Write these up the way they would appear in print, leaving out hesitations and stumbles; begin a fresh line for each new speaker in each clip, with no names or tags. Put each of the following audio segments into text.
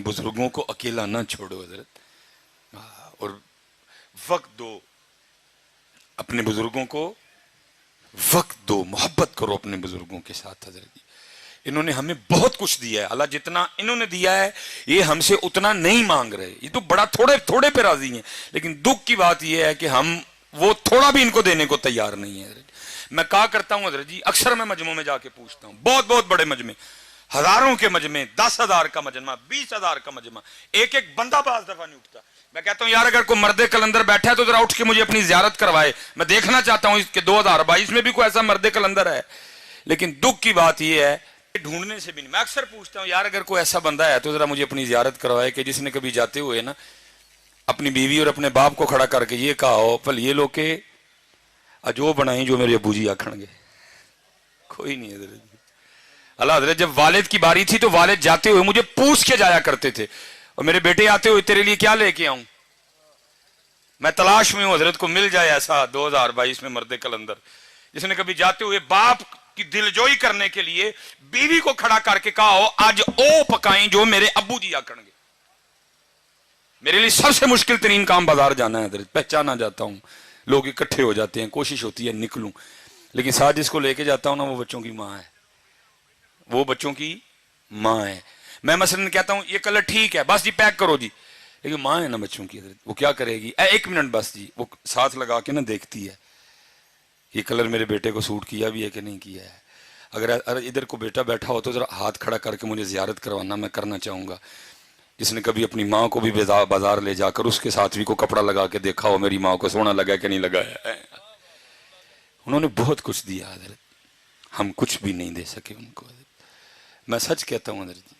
बुजुर्गों को अकेला ना छोड़ो हजरत, और वक्त दो अपने बुजुर्गों को, वक्त दो, मोहब्बत करो अपने बुजुर्गों के साथ। हजरत जी इन्होंने हमें बहुत कुछ दिया है, अल्लाह जितना इन्होंने दिया है ये हमसे उतना नहीं मांग रहे, ये तो बड़ा थोड़े थोड़े पे राजी हैं, लेकिन दुख की बात ये है कि हम वो थोड़ा भी इनको देने को तैयार नहीं है। मैं कहा करता हूं हजरत जी, अक्सर मैं मजमों में जाके पूछता हूं, बहुत बहुत बड़े मजमे, हजारों के मजमे, 10,000 का मजमा, 20,000 का मजमा, एक एक बंदा बाज दफा नहीं उठता। मैं कहता हूं यार अगर कोई मर्दे कलंदर बैठा है तो जरा उठ के मुझे अपनी जियारत करवाए, मैं देखना चाहता हूं कि 2022 में भी कोई ऐसा मर्दे कलंदर है। लेकिन दुख की बात यह है ढूंढने से भी नहीं। मैं अक्सर पूछता हूं यार अगर कोई ऐसा बंदा है तो जरा मुझे अपनी जियारत करवाए कि जिसने कभी जाते हुए ना अपनी बीवी और अपने बाप को खड़ा करके ये कहा हो पल ये लोग के अजो बनाई जो मेरे अबू जी आखणगे। कोई नहीं है। अल्लाह हजरत जब वालिद की बारी थी तो वालिद जाते हुए मुझे पूछ के जाया करते थे, और मेरे बेटे आते हुए तेरे लिए क्या लेके आऊं, मैं तलाश में हूं हजरत को मिल जाए ऐसा 2022 में मर्दे कलंदर जिसने कभी जाते हुए बाप की दिलजोई करने के लिए बीवी को खड़ा करके कहा हो आज ओ पकाई जो मेरे अब्बू जी आखणगे। मेरे लिए सबसे मुश्किल तरीन काम बाजार जाना है हजरत, पहचाना जाता हूं, लोग इकट्ठे हो जाते हैं, कोशिश होती है निकलूं, लेकिन साथ जिसको लेके जाता हूं ना वो बच्चों की माँ है, वो बच्चों की माँ है। मैं मसलन कहता हूं ये कलर ठीक है बस जी पैक करो जी, लेकिन माँ है ना बच्चों की, वो क्या करेगी, 1 मिनट बस जी, वो साथ लगा के ना देखती है ये कलर मेरे बेटे को सूट किया भी है कि नहीं किया है। अगर इधर को बेटा बैठा हो तो जरा हाथ खड़ा करके मुझे जियारत करवाना, मैं करना चाहूंगा। जिसने कभी अपनी माँ को भी बाजार ले जाकर उसके साथ भी को कपड़ा लगा के देखा हो मेरी माँ को सोना लगा कि नहीं लगाया, उन्होंने बहुत कुछ दिया हजरत, हम कुछ भी नहीं दे सके उनको। मैं सच कहता हूं हजरत जी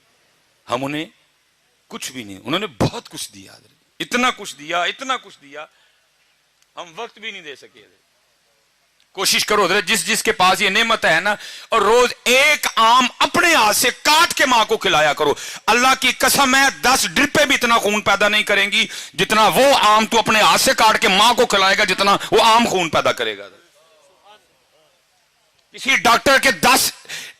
हम उन्हें कुछ भी नहीं, उन्होंने बहुत कुछ दिया हजरत, इतना कुछ दिया, इतना कुछ दिया, हम वक्त भी नहीं दे सके हजरत। कोशिश करो हजरत जिस जिसके पास ये नेमत है ना, और रोज एक आम अपने हाथ से काट के मां को खिलाया करो। अल्लाह की कसम है 10 ड्रिपें भी इतना खून पैदा नहीं करेंगी जितना वो आम तू अपने हाथ से काट के मां को खिलाएगा, जितना वो आम खून पैदा करेगा। किसी डॉक्टर के 10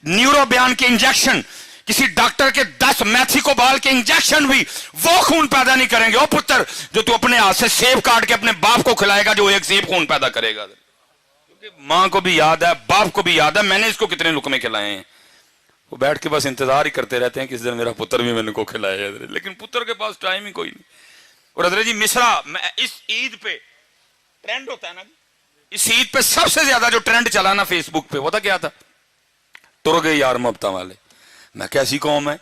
न्यूरो बयान के इंजेक्शन, किसी डॉक्टर के 10 मैथिकोबाल के इंजेक्शन भी वो खून पैदा नहीं करेंगे ओ पुत्र जो तू अपने हाथ से सेब काट के अपने बाप को खिलाएगा, जो एक सेब खून पैदा करेगा। मां को भी याद है, बाप को भी याद है मैंने इसको कितने लुकमे खिलाए हैं, वो बैठ के बस इंतजार ही करते रहते हैं किस दिन मेरा पुत्र भी मैंने को खिलाया है, लेकिन पुत्र के पास टाइम ही कोई नहीं। और हजरत जी मिसरा, मैं इस ईद पे ट्रेंड होता है ना, इस ईद पे सबसे ज्यादा जो ट्रेंड चला ना फेसबुक पे, पता क्या था, तुर गए यार मोहब्बत वाले। मैं कैसी कौम है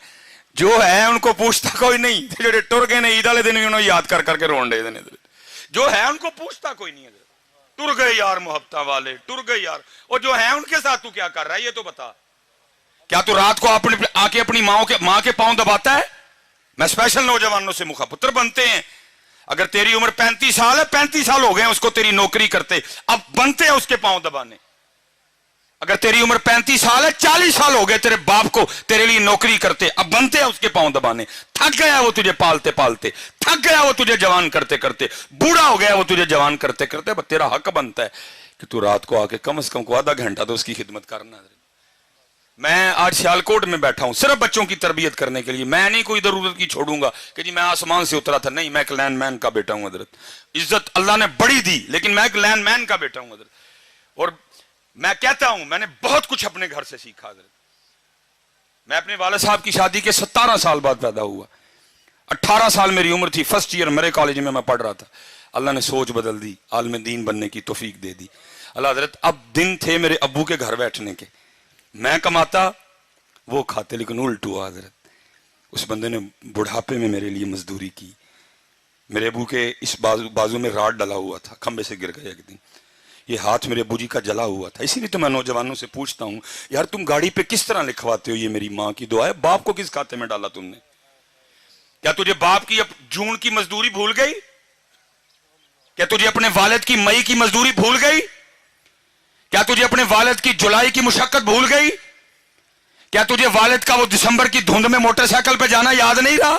जो है उनको पूछता कोई नहीं, जो टुर गए ने ईद वाले दिन भी उन्होंने याद कर करके रोन दे देने, जो है उनको पूछता कोई नहीं है। टुर गए यार मोहब्बत वाले, टुर गए यार, और जो है उनके साथ तू क्या कर रहा है ये तो बता। क्या तू रात को अपने आके अपनी माँ के पांव दबाता है? मैं स्पेशल नौजवानों से मुखापुत्र बनते हैं, अगर तेरी उम्र 35 साल है, 35 साल हो गए उसको तेरी नौकरी करते, अब बनते हैं उसके पांव दबाने। अगर तेरी उम्र 35 साल है, 40 साल हो गए तेरे बाप को तेरे लिए नौकरी करते, अब बनते हैं उसके पांव दबाने। थक गया वो तुझे पालते पालते, थक गया वो तुझे जवान करते करते, बूढ़ा हो गया वो तुझे जवान करते करते, अब तेरा हक बनता है कि तू रात को आके कम से कम को आधा घंटा तो उसकी खिदमत करना। मैं आज सियालकोट में बैठा हूं सिर्फ बच्चों की तरबियत करने के लिए, मैं नहीं कोई जरूरत की छोड़ूंगा कि जी मैं आसमान से उतरा था, नहीं, मैं एक लैंडमैन का बेटा हूं हजरत, इज्जत अल्लाह ने बड़ी दी लेकिन मैं एक लैंडमैन का बेटा हूं हजरत। और मैं कहता हूं मैंने बहुत कुछ अपने घर से सीखा हजरत। मैं अपने वाले साहब की शादी के 17 साल बाद पैदा हुआ, 18 साल मेरी उम्र थी, फर्स्ट ईयर मेरे कॉलेज में मैं पढ़ रहा था, अल्लाह ने सोच बदल दी, आलिम दीन बनने की तौफीक दे दी अल्लाह हजरत। अब दिन थे मेरे अब्बू के घर बैठने के, मैं कमाता वो खाते, लेकिन उल्ट हुआ हजरत, उस बंदे ने बुढ़ापे में मेरे लिए मजदूरी की। मेरे अबू के इस बाजू में राड डला हुआ था, खंबे से गिर गया एक दिन, ये हाथ मेरे अबू जी का जला हुआ था। इसीलिए तो मैं नौजवानों से पूछता हूं यार तुम गाड़ी पे किस तरह लिखवाते हो ये मेरी माँ की दुआ है, बाप को किस खाते में डाला तुमने? क्या तुझे बाप की जून की मजदूरी भूल गई? क्या तुझे अपने वालिद की मई की मजदूरी भूल गई? क्या तुझे अपने वालिद की जुलाई की मुशक्कत भूल गई? क्या तुझे वालिद का वो दिसंबर की धुंध में मोटरसाइकिल पे जाना याद नहीं रहा?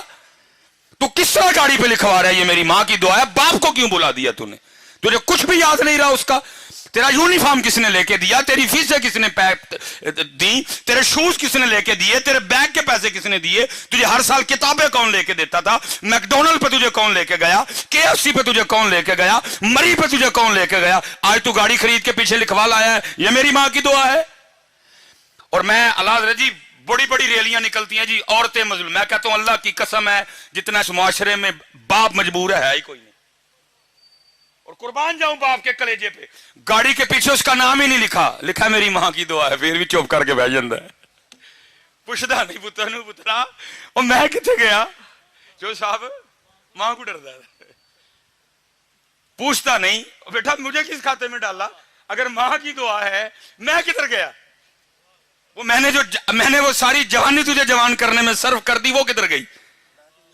तू किस तरह गाड़ी पे लिखवा रहा है ये मेरी माँ की दुआ है, बाप को क्यों बुला दिया तूने? तुझे कुछ भी याद नहीं रहा उसका? तेरा यूनिफॉर्म किसने लेके दिया, तेरी फीसें किसने दी, तेरे शूज किसने लेके दिए, तेरे बैग के पैसे किसने दिए, तुझे हर साल किताबें कौन लेके देता था, मैकडोनल्ड पे तुझे कौन लेके गया, KFC पे तुझे कौन लेके गया, मरी पे तुझे कौन लेके गया, आज तू गाड़ी खरीद के पीछे लिखवा लाया है ये मेरी मां की दुआ है। और मैं अल्लाह जी बड़ी बड़ी रैलियां निकलती हैं जी, औरतें मजलूम, मैं कहता हूं अल्लाह की कसम है जितना इस मुआशरे में बाप मजबूर है ही कोई नहीं, और कुर्बान जाऊं बाप के कलेजे पे। गाड़ी के पीछे उसका नाम ही नहीं लिखा, लिखा मेरी मां की दुआ है, फिर भी चुप करके बह जाता है, पुछदा नहीं पुत्र नूं पुत्रा और मैं किथे गया, जो साहब मां को डरदा है, पूछता नहीं बेटा मुझे किस खाते में डाला, अगर मां की दुआ है मैं किधर गया, वो मैंने वो सारी जवानी तुझे जवान करने में सर्व कर दी, वो किधर गई।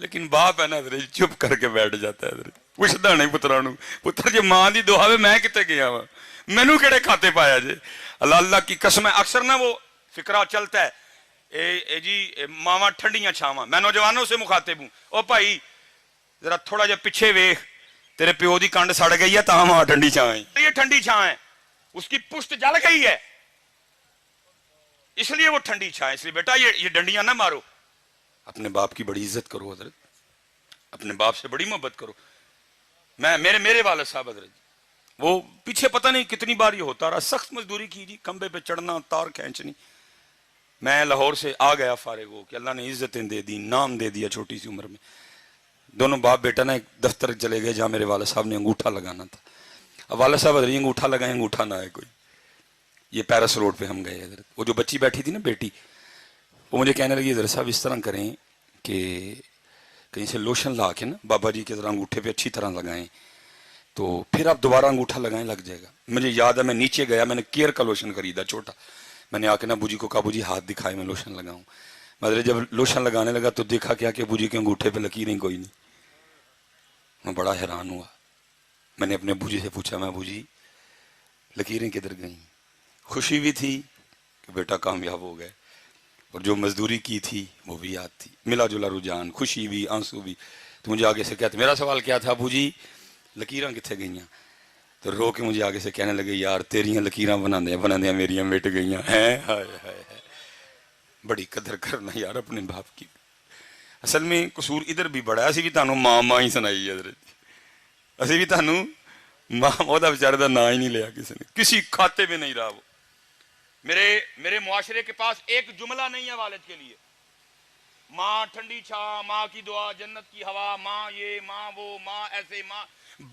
लेकिन बाप है ना चुप करके बैठ जाता है, पुछदा नहीं पुत्रा नूं पुत्र जे मां दी दुआ वे मैं किते गया वा, मैनू केड़े खाते पाया जे। अल्लाह अल्लाह की कसम है, अक्सर ना वो फिक्रा चलता है ए जी मावा ठंडियां छावां, मैं नौजवानों से मुखातिब हूं, ओ भाई जरा थोड़ा जा पीछे वेख, तेरे प्यो दी कंड सड़ गई है तां मां ठंडी छां है, ये ठंडी छां है, उसकी पुष्ट जल गई है इसलिए वो ठंडी छां है। इसलिए बेटा ये डंडियां ना मारो, अपने बाप की बड़ी इज्जत करो हजरत, अपने बाप से बड़ी मोहब्बत करो। मैं मेरे वालिद साहब हजरत वो पीछे पता नहीं कितनी बार ये होता रहा, सख्त मजदूरी की जी, खंबे पे चढ़ना तार खींचनी। मैं लाहौर से आ गया फारिग हो कि अल्लाह ने इज्जतें दे दी, नाम दे दिया छोटी सी उम्र में। दोनों बाप बेटा ना एक दफ्तर चले गए जहाँ मेरे वालिद साहब ने अंगूठा लगाना था। अब वालिद साहब हजरत अंगूठा लगाए, अंगूठा ना आए कोई। ये पैरिस रोड पे हम गए हजरत, वो जो बच्ची बैठी थी ना बेटी, वो मुझे कहने लगी हजरत साहब इस तरह करें कि कहीं से लोशन ला के ना बाबा जी के तरह अंगूठे पे अच्छी तरह लगाएं तो फिर आप दोबारा अंगूठा लगाएं लग जाएगा। मुझे याद है मैं नीचे गया, मैंने केयर का लोशन खरीदा छोटा, मैंने आके ना बूजी को कहा बूजी हाथ दिखाए मैं लोशन लगाऊं। मतलब जब लोशन लगाने लगा तो देखा क्या कि बूजी के अंगूठे पे लकीरें कोई नहीं। मैं बड़ा हैरान हुआ, मैंने अपने बूजी से पूछा मैं बूजी लकीरें किधर गई। खुशी भी थी कि बेटा कामयाब हो गए और जो मजदूरी की थी वो भी याद थी, मिला जुला रुझान, खुशी भी आंसू भी। तो मुझे आगे से कहते, मेरा सवाल क्या था बूजी लकीरां किथे गई, तो रो के मुझे आगे से कहने लगे यार तेरियां लकीरां बनांदे मेरियां मिट गई हैं। हाय हाय बड़ी कदर करना यार अपने बाप की। असल में कसूर इधर भी बड़ा, असी भी तुहानू मां ही सुनाई है, असी भी तुहानू मां ओहदा बेचारे दा नाम ही नहीं लिया किसी ने, किसी खाते में नहीं रहा वो। मेरे मुआशरे के पास एक जुमला नहीं है वालिद के लिए, माँ ठंडी छा, माँ की दुआ, जन्नत की हवा, माँ ये माँ वो माँ ऐसे, माँ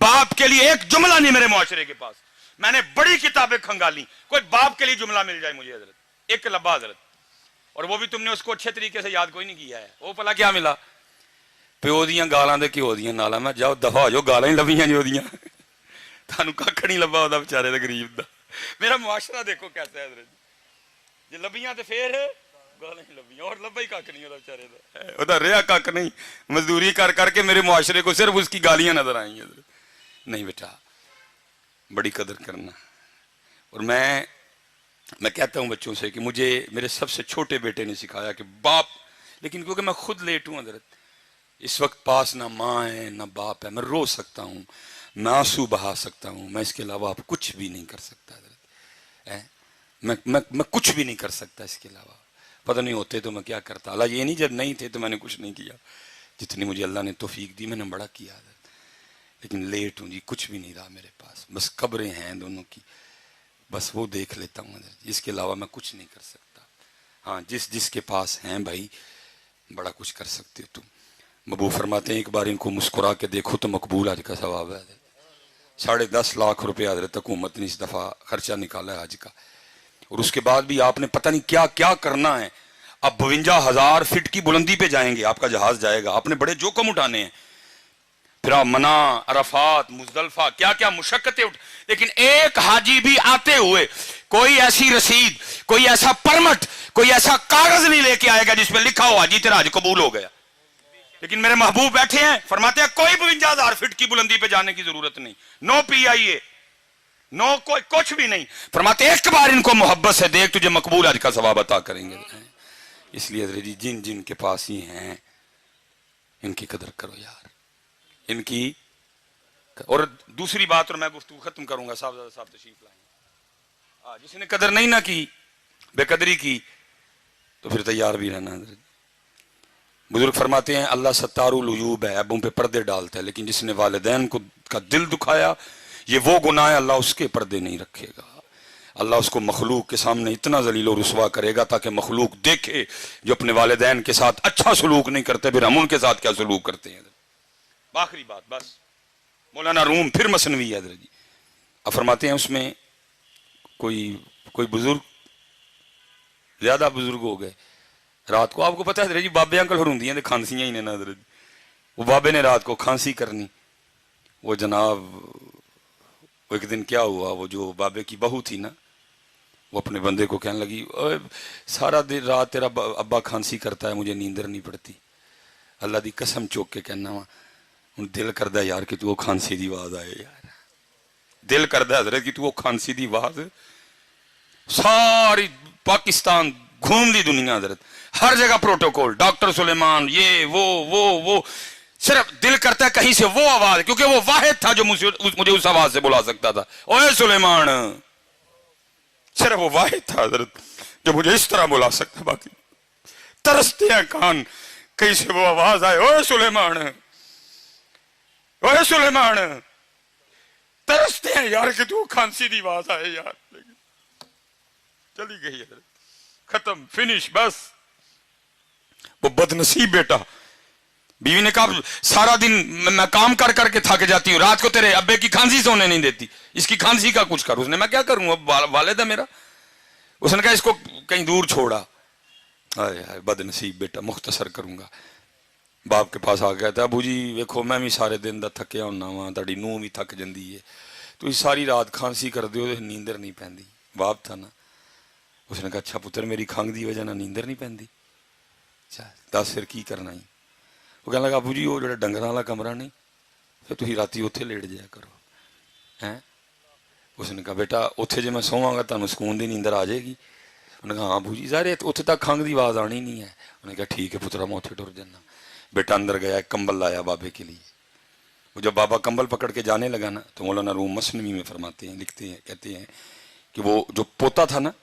बाप के लिए एक जुमला नहीं मेरे मुआशरे के पास। मैंने बड़ी किताबें खंगाली, कोई बाप के लिए जुमला मिल जाए मुझे हजरत, एक लब्बा हजरत, और वो भी तुमने उसको अच्छे तरीके से याद कोई नहीं किया है। वो भला क्या मिला, प्यो दियां गालां ते घ्यो दियां नालां। मैं जाओ दफा हो जाओ, गालां ही लभियां जो दियां, थानू कख नहीं लब्बा ओहदा बेचारे दा गरीब दा। मेरा मुआशरा देखो कैसा है हजरत, जे लभियां ते फिर गालां ही लभियां, और लब्बा ही कख नहीं ओहदा बेचारे दा, ओहदा रेहा कख नहीं। मजदूरी कर करके मेरे मुआशरे को सिर्फ उसकी गालियां नजर आई हजरत। नहीं बेटा बड़ी कदर करना। और मैं कहता हूं बच्चों से कि मुझे मेरे सबसे छोटे बेटे ने सिखाया कि बाप, लेकिन क्योंकि मैं खुद लेट हूं हजरत, इस वक्त पास ना माँ है ना बाप है, मैं रो सकता हूं, मैं आंसू बहा सकता हूं, मैं इसके अलावा आप कुछ भी नहीं कर सकता हजरत। मैं कुछ भी नहीं कर सकता इसके अलावा। पता नहीं होते तो मैं क्या करता। अल्लाह ये नहीं जब नहीं थे तो मैंने कुछ नहीं किया, जितनी मुझे अल्लाह ने तौफीक दी मैंने बड़ा किया हजरत। लेकिन लेट हूँ जी, कुछ भी नहीं रहा मेरे पास, बस कब्रें हैं दोनों की, बस वो देख लेता हूँ हजरत, इसके अलावा मैं कुछ नहीं कर सकता। हाँ जिसके पास हैं भाई बड़ा कुछ कर सकते हो तुम। मबू फरमाते हैं एक बार इनको मुस्कुरा के देखो तो मकबूल हज का सवाब है। 10.5 लाख रुपये हजरत हुकूमत ने इस दफ़ा खर्चा निकाला है हज का, और उसके बाद भी आपने पता नहीं क्या क्या करना है। अब 52,000 फीट की बुलंदी पे जाएंगे, आपका जहाज जाएगा, आपने बड़े जोखम उठाने हैं। फिर आप मना, अरफात, मुजदलफा, क्या क्या मुशक्कतें लेकिन एक हाजी भी आते हुए कोई ऐसी रसीद, कोई ऐसा परमिट, कोई ऐसा कागज नहीं लेके आएगा जिसमें लिखा हो हाजी तेरा हज कबूल हो गया। लेकिन मेरे महबूब बैठे हैं, फरमाते हैं कोई 52,000 फीट की बुलंदी पे जाने की जरूरत नहीं, नो PIA, नो कोई कुछ भी नहीं। फरमाते एक बार इनको मोहब्बत से देख, तुझे मकबूल हज का सवाब अता करेंगे। इसलिए जिन जिन के पास ही हैं इनकी कदर करो यार, इनकी। और दूसरी बात, और मैं गुफ्तगू खत्म करूंगा, साहब तशरीफ लाएंगे। जिसने कदर नहीं ना की, बेकदरी की, तो फिर तैयार भी रहना। बुजुर्ग फरमाते हैं अल्लाह सत्तारुल उयूब है, ऐबों पे पर्दे डालता है, लेकिन जिसने वालिदैन को का दिल दुखाया, ये वो गुनाह है, अल्लाह उसके पर्दे नहीं रखेगा। अल्लाह उसको मखलूक के सामने इतना जलील और रुसवा करेगा ताकि मखलूक देखे जो अपने वालिदैन के साथ अच्छा सलूक नहीं करते, फिर हम उनके साथ क्या सलूक करते हैं। आखिरी बात बस, मौलाना रूम फिर मसनवी है जी। अब फरमाते हैं उसमें कोई बुजुर्ग, ज्यादा बुजुर्ग हो गए, रात को आपको पता है जी बाबे अंकल होंदियां खांसियां ही ने ना, वो बाबे ने रात को खांसी करनी। वो जनाब वो एक दिन क्या हुआ, वो जो बाबे की बहू थी ना, वो अपने बंदे को कहने लगी, सारा दिन रात तेरा अब्बा खांसी करता है, मुझे नींदर नहीं पड़ती। अल्लाह दी कसम चौक के कहना वा, हूँ दिल करदा यार कि तू वो खांसी दी आवाज आए यार, दिल करदा हजरत कि तू वो खांसी दी आवाज, सारी पाकिस्तान घूम ली दुनिया हजरत, हर जगह प्रोटोकॉल, डॉक्टर सुलेमान, ये वो सिर्फ दिल करता है कहीं से वो आवाज, क्योंकि वो वाहिद था जो मुझे उस आवाज से बुला सकता था। ओए सुलेमान, सिर्फ वो वाहिद था हजरत जो मुझे इस तरह बुला सकता, बाकी तरसते हैं कान कहीं से वो आवाज आए, ओए सुलेमान, ओए सुलेमान, तरसते हैं यार कि तू खांसी की आवाज आए यार। चली गई हजरत, खत्म, फिनिश, बस। वो बदनसीब बेटा, बीवी ने कहा सारा दिन मैं काम कर करके थक जाती हूँ, रात को तेरे अब्बे की खांसी सोने नहीं देती, इसकी खांसी का कुछ कर। उसने, मैं क्या करूं, अब वालिद है मेरा। उसने कहा इसको कहीं दूर छोड़ा। अरे बदनसीब बेटा, मुख्तसर करूंगा। बाप के पास आ गया था, अबू जी वेखो मैं भी सारे दिन का थकिया होना वा, ताड़ी नूह भी थक जाती है, तुम सारी रात खांसी कर दो, नींदर नहीं पैंदी। बाप था ना, उसने कहा अच्छा पुत्र मेरी खंघ की वजह ना नींदर नहीं पैंदी, अच्छा दस फिर की करना ही। वो कहने लगा अबू जी वो जो डंगर वाला कमरा नहीं, फिर तुम राती उत्थे लेट जाया करो हैं। उसने कहा बेटा उत्थे जे मैं सोवांगा तुहानूं सुकून दी नींदर आ जाएगी। उन्हें कहा हाँ अबू जी सारे उत्थे तक खंघ की आवाज़ आनी नहीं है। उन्हें कहा ठीक है पुत्रा मैं उत्थे टुर जाना। बेटा अंदर गया, एक कंबल लाया बाबे के लिए। वो जब बाबा कंबल पकड़ के जाने लगा ना, तो मौलाना रूम मसनवी में फरमाते हैं, लिखते हैं, कहते हैं कि वो जो पोता था ना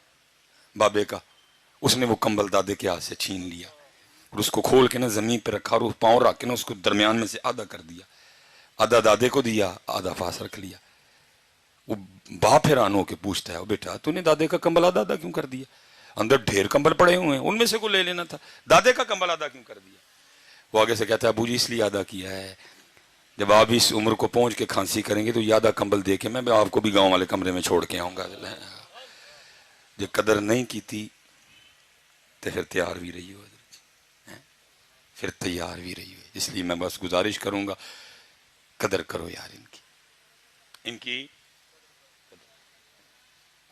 बाबे का, उसने वो कंबल दादे के हाथ से छीन लिया और उसको खोल के ना जमीन पे रखा और पाँव रख के ना उसको दरमियान में से आधा कर दिया, आधा दादे को दिया, आधा पास रख लिया। वो बाप हैरान होके पूछता है बेटा तूने दादे का कंबल आधा आधा क्यों कर दिया, अंदर ढेर कंबल पड़े हुए हैं, उनमें से को ले लेना था, दादे का कंबल आधा क्यों कर दिया। वो आगे से कहता है अबू जी इसलिए आधा किया है, जब आप इस उम्र को पहुंच के खांसी करेंगे तो ये आधा कंबल दे के मैं आपको भी गाँव वाले कमरे में छोड़ के आऊंगा। जो कदर नहीं की थी तो फिर तैयार भी रही हो, फिर तैयार भी रही हो। इसलिए मैं बस गुजारिश करूंगा कदर करो यार इनकी।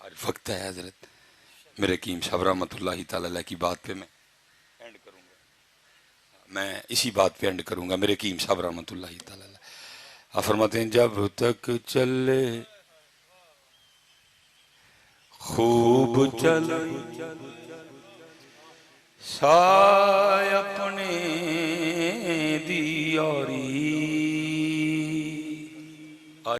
आज वक्त है हजरत, मेरे कीम साहब रहमतुल्लाहि तआला अलैह की बात पे मैं एंड करूंगा, मैं इसी बात पे एंड करूंगा। मेरे कीम साहब रहमतुल्लाहि तआला अलैह आप फरमाते हैं जब तक चले खूब चले साय अपने दी यारी,